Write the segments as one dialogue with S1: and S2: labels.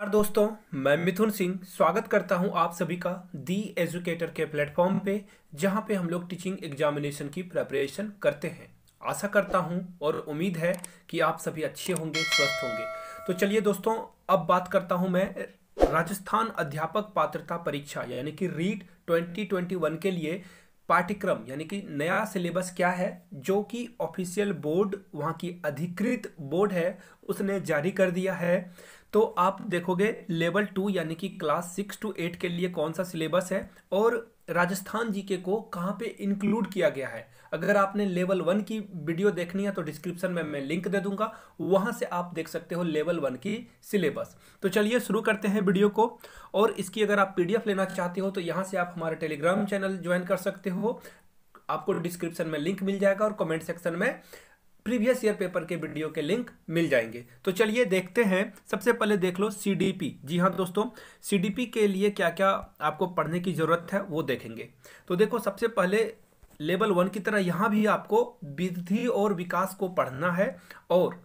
S1: दोस्तों, मैं मिथुन सिंह स्वागत करता हूं आप सभी का दी एजुकेटर के प्लेटफॉर्म पे, जहां पे हम लोग टीचिंग एग्जामिनेशन की प्रिपरेशन करते हैं। आशा करता हूं और उम्मीद है कि आप सभी अच्छे होंगे, स्वस्थ होंगे। तो चलिए दोस्तों, अब बात करता हूं मैं राजस्थान अध्यापक पात्रता परीक्षा यानी कि रीट 2021 के लिए पाठ्यक्रम यानी कि नया सिलेबस क्या है, जो कि ऑफिशियल बोर्ड, वहाँ की अधिकृत बोर्ड है, उसने जारी कर दिया है। तो आप देखोगे लेवल 2 यानी कि क्लास 6 to 8 के लिए कौन सा सिलेबस है और राजस्थान जीके को कहाँ पे इंक्लूड किया गया है। अगर आपने लेवल 1 की वीडियो देखनी है तो डिस्क्रिप्शन में मैं लिंक दे दूंगा, वहां से आप देख सकते हो लेवल 1 की सिलेबस। तो चलिए शुरू करते हैं वीडियो को। और इसकी अगर आप पीडीएफ लेना चाहते हो तो यहाँ से आप हमारे टेलीग्राम चैनल ज्वाइन कर सकते हो, आपको डिस्क्रिप्शन में लिंक मिल जाएगा और कमेंट सेक्शन में प्रीवियस ईयर पेपर के वीडियो के लिंक मिल जाएंगे। तो चलिए देखते हैं। सबसे पहले देख लो सीडीपी। जी हाँ दोस्तों, सीडीपी के लिए क्या क्या आपको पढ़ने की जरूरत है वो देखेंगे। तो देखो, सबसे पहले लेवल 1 की तरह यहाँ भी आपको वृद्धि और विकास को पढ़ना है और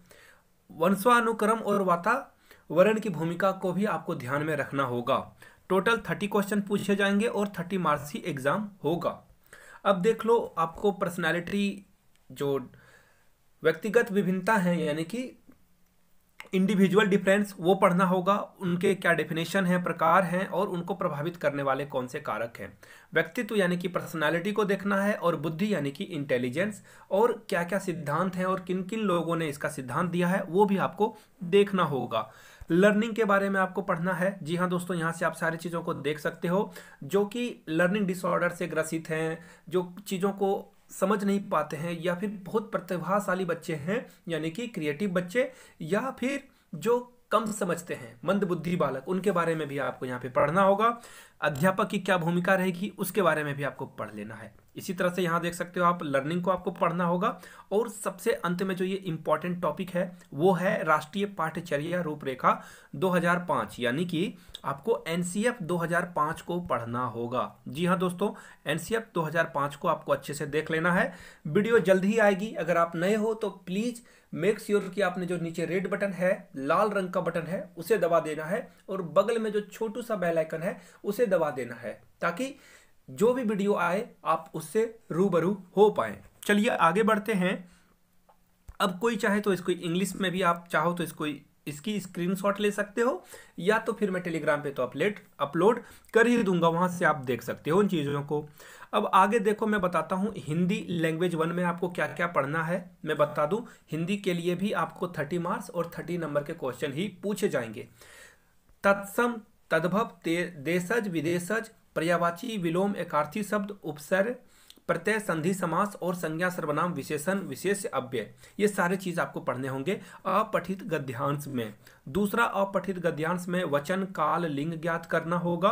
S1: वंशानुक्रम और वातावरण की भूमिका को भी आपको ध्यान में रखना होगा। टोटल 30 क्वेश्चन पूछे जाएंगे और 30 मार्क्स ही एग्जाम होगा। अब देख लो, आपको पर्सनैलिटी, जो व्यक्तिगत विभिन्नता है यानी कि इंडिविजुअल डिफरेंस, वो पढ़ना होगा। उनके क्या डेफिनेशन है, प्रकार हैं और उनको प्रभावित करने वाले कौन से कारक हैं। व्यक्तित्व यानी कि पर्सनालिटी को देखना है और बुद्धि यानी कि इंटेलिजेंस, और क्या क्या सिद्धांत हैं और किन किन लोगों ने इसका सिद्धांत दिया है वो भी आपको देखना होगा। लर्निंग के बारे में आपको पढ़ना है। जी हाँ दोस्तों, यहाँ से आप सारी चीज़ों को देख सकते हो जो कि लर्निंग डिसऑर्डर से ग्रसित हैं, जो चीज़ों को समझ नहीं पाते हैं, या फिर बहुत प्रतिभाशाली बच्चे हैं यानी कि क्रिएटिव बच्चे, या फिर जो कम समझते हैं, मंदबुद्धि बालक, उनके बारे में भी आपको यहाँ पे पढ़ना होगा। अध्यापक की क्या भूमिका रहेगी उसके बारे में भी आपको पढ़ लेना है। इसी तरह से यहाँ देख सकते हो आप, लर्निंग को आपको पढ़ना होगा। और सबसे अंत में जो ये इंपॉर्टेंट टॉपिक है वो है राष्ट्रीय पाठ्यचर्या रूपरेखा 2005 यानी कि आपको एनसीएफ 2005 को पढ़ना होगा। जी हाँ दोस्तों, एनसीएफ 2005 को आपको अच्छे से देख लेना है। वीडियो जल्द ही आएगी। अगर आप नए हो तो प्लीज मेक श्योर कि आपने जो नीचे रेड बटन है, लाल रंग का बटन है, उसे दबा देना है और बगल में जो छोटू सा बेल आइकन है उसे दबा देना है, ताकि जो भी वीडियो आए आप उससे रूबरू हो पाए। चलिए आगे बढ़ते हैं। अब कोई चाहे तो इसको इंग्लिश में भी, आप चाहो तो इसकी स्क्रीनशॉट ले सकते हो, या तो फिर मैं टेलीग्राम पे तो अपलोड कर ही दूंगा, वहां से आप देख सकते हो उन चीज़ों को। अब आगे देखो, मैं बताता हूं हिंदी लैंग्वेज 1 में आपको क्या क्या पढ़ना है। मैं बता दूं, हिंदी के लिए भी आपको 30 मार्क्स और 30 नंबर के क्वेश्चन ही पूछे जाएंगे। तत्सम, तद्भव, देशज, विदेशज, पर्यायवाची, विलोम, एकार्थी शब्द, उपसर्ग, प्रत्यय, संधि, समास और संज्ञा, सर्वनाम, विशेषण, विशेष, अव्यय, ये सारे चीज आपको पढ़ने होंगे अपठित गद्यांश में। दूसरा, अपठित गद्यांश में वचन, काल, लिंग ज्ञात करना होगा।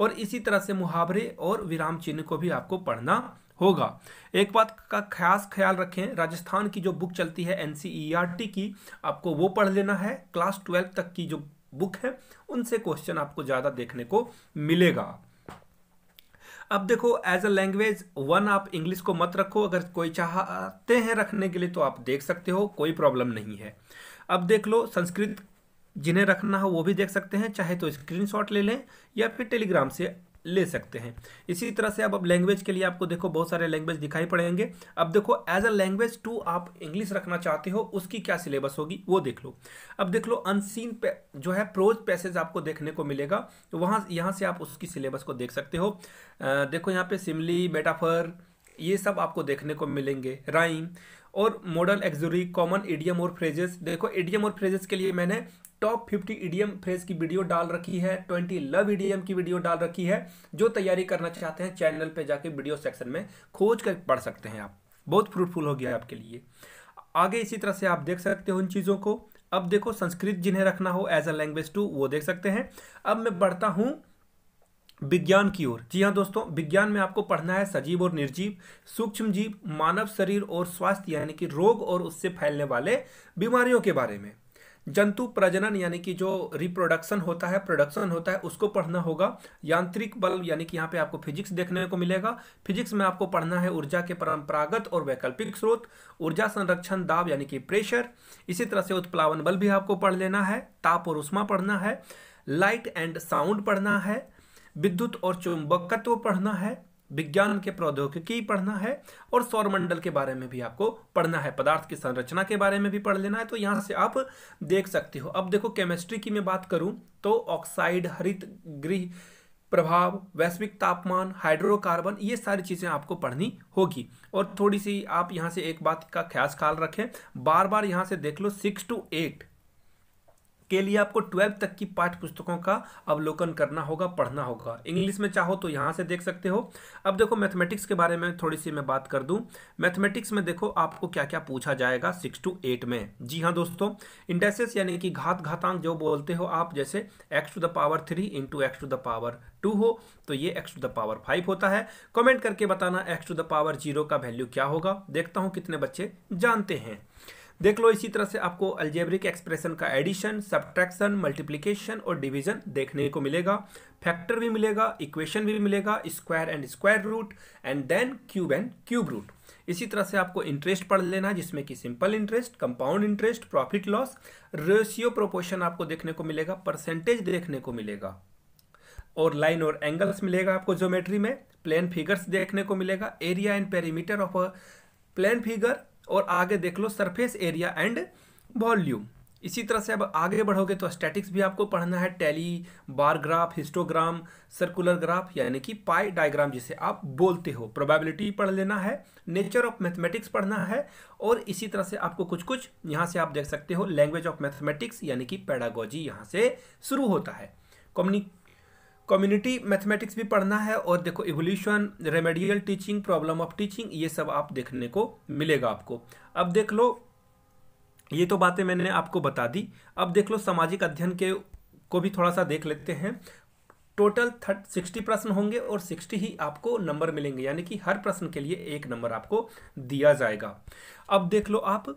S1: और इसी तरह से मुहावरे और विराम चिन्ह को भी आपको पढ़ना होगा। एक बात का खास ख्याल रखें, राजस्थान की जो बुक चलती है एनसीईआरटी की, आपको वो पढ़ लेना है। क्लास 12 तक की जो बुक है उनसे क्वेश्चन आपको ज्यादा देखने को मिलेगा। अब देखो, एज अ लैंग्वेज 1 आप इंग्लिश को मत रखो। अगर कोई चाहते हैं रखने के लिए तो आप देख सकते हो, कोई प्रॉब्लम नहीं है। अब देख लो, संस्कृत जिन्हें रखना हो वो भी देख सकते हैं, चाहे तो स्क्रीनशॉट ले लें या फिर टेलीग्राम से ले सकते हैं। इसी तरह से अब लैंग्वेज के लिए आपको देखो बहुत सारे लैंग्वेज दिखाई पड़ेंगे। अब देखो, एज अ लैंग्वेज 2 आप इंग्लिश रखना चाहते हो, उसकी क्या सिलेबस होगी वो देख लो। अब देख लो, अनसीन जो है प्रोज पैसेज आपको देखने को मिलेगा, तो यहाँ से आप उसकी सिलेबस को देख सकते हो। देखो यहाँ पे सिमली, मेटाफर, ये सब आपको देखने को मिलेंगे। राइम और मॉडल, एक्सुरी, कॉमन इडियम और फ्रेजेस। देखो, इडियम और फ्रेजेस के लिए मैंने टॉप 50 इडियम फ्रेज की वीडियो डाल रखी है, 20 लव इडियम की वीडियो डाल रखी है। जो तैयारी करना चाहते हैं चैनल पे जाके वीडियो सेक्शन में खोज कर पढ़ सकते हैं आप, बहुत फ्रूटफुल हो गया आपके लिए। आगे इसी तरह से आप देख सकते हो उन चीज़ों को। अब देखो, संस्कृत जिन्हें रखना हो एज अ लैंग्वेज 2 वो देख सकते हैं। अब मैं बढ़ता हूँ विज्ञान की ओर। जी हाँ दोस्तों, विज्ञान में आपको पढ़ना है सजीव और निर्जीव, सूक्ष्म जीव, मानव शरीर और स्वास्थ्य यानी कि रोग और उससे फैलने वाले बीमारियों के बारे में। जंतु प्रजनन यानी कि जो रिप्रोडक्शन होता है, प्रोडक्शन होता है, उसको पढ़ना होगा। यांत्रिक बल यानी कि यहाँ पे आपको फिजिक्स देखने को मिलेगा। फिजिक्स में आपको पढ़ना है ऊर्जा के परंपरागत और वैकल्पिक स्रोत, ऊर्जा संरक्षण दाब यानी कि प्रेशर। इसी तरह से उत्प्लावन बल भी आपको पढ़ लेना है, ताप और उष्मा पढ़ना है। लाइट एंड साउंड पढ़ना है, विद्युत और चुंबकत्व पढ़ना है, विज्ञान के प्रौद्योगिकी पढ़ना है और सौरमंडल के बारे में भी आपको पढ़ना है। पदार्थ की संरचना के बारे में भी पढ़ लेना है, तो यहां से आप देख सकते हो। अब देखो केमिस्ट्री की मैं बात करूं तो ऑक्साइड, हरित गृह प्रभाव, वैश्विक तापमान, हाइड्रोकार्बन, ये सारी चीजें आपको पढ़नी होगी। और थोड़ी सी आप यहां से एक बात का खास ख्याल रखें, बार बार यहां से देख लो 6 to 8 के लिए आपको 12 तक की पाठ्य पुस्तकों का अवलोकन करना होगा, पढ़ना होगा। इंग्लिश में चाहो तो यहां से देख सकते हो। अब देखो मैथमेटिक्स के बारे में थोड़ी सी मैं बात कर दूं। मैथमेटिक्स में देखो आपको क्या क्या पूछा जाएगा 6 to 8 में। जी हाँ दोस्तों, इंडेक्सेस यानी कि घातांक जो बोलते हो आप, जैसे x⁻³ इंटू x⁻2 हो तो ये x⁻5 होता है। कमेंट करके बताना x⁻0 का वैल्यू क्या होगा। देखता हूं कितने बच्चे जानते हैं। देख लो इसी तरह से आपको अलजेब्रिक एक्सप्रेशन का एडिशन, सब्ट्रैक्शन, मल्टीप्लिकेशन और डिवीजन देखने को मिलेगा। फैक्टर भी मिलेगा, इक्वेशन भी मिलेगा, square and square root and then cube and cube root. इसी तरह से आपको इंटरेस्ट पढ़ लेना है, जिसमें कि simple interest, compound interest, profit loss, ratio proportion आपको देखने को मिलेगा, परसेंटेज देखने को मिलेगा और लाइन और एंगल्स मिलेगा आपको ज्योमेट्री में, प्लेन फिगर्स देखने को मिलेगा, area and perimeter of a plane figure, और आगे देख लो सरफेस एरिया एंड वॉल्यूम। इसी तरह से अब आगे बढ़ोगे तो स्टैटिक्स भी आपको पढ़ना है, tally, bar graph, histogram, circular graph यानी कि पाई डायग्राम जिसे आप बोलते हो, प्रोबेबिलिटी पढ़ लेना है, नेचर ऑफ मैथमेटिक्स पढ़ना है। और इसी तरह से आपको कुछ कुछ यहाँ से आप देख सकते हो, लैंग्वेज ऑफ मैथमेटिक्स यानी कि पेडागोजी यहाँ से शुरू होता है। कम्युनिटी मैथमेटिक्स भी पढ़ना है। और देखो evolution, remedial teaching, problem of teaching, ये सब आप देखने को मिलेगा आपको। अब देख लो, ये तो बातें मैंने आपको बता दी। अब देख लो सामाजिक अध्ययन के को भी थोड़ा सा देख लेते हैं। टोटल 60 प्रश्न होंगे और 60 ही आपको नंबर मिलेंगे, यानी कि हर प्रश्न के लिए 1 नंबर आपको दिया जाएगा। अब देख लो आप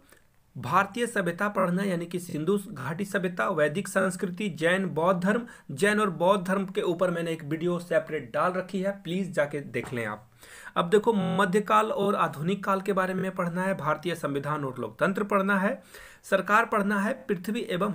S1: भारतीय सभ्यता पढ़ना, यानी कि सिंधु घाटी सभ्यता, वैदिक संस्कृति, जैन बौद्ध धर्म। जैन और बौद्ध धर्म के ऊपर मैंने एक वीडियो सेपरेट डाल रखी है, प्लीज जाके देख लें आप। अब देखो मध्यकाल और आधुनिक काल के बारे में पढ़ना है, भारतीय संविधान और लोकतंत्र पढ़ना है, सरकार पढ़ना है, पृथ्वी एवं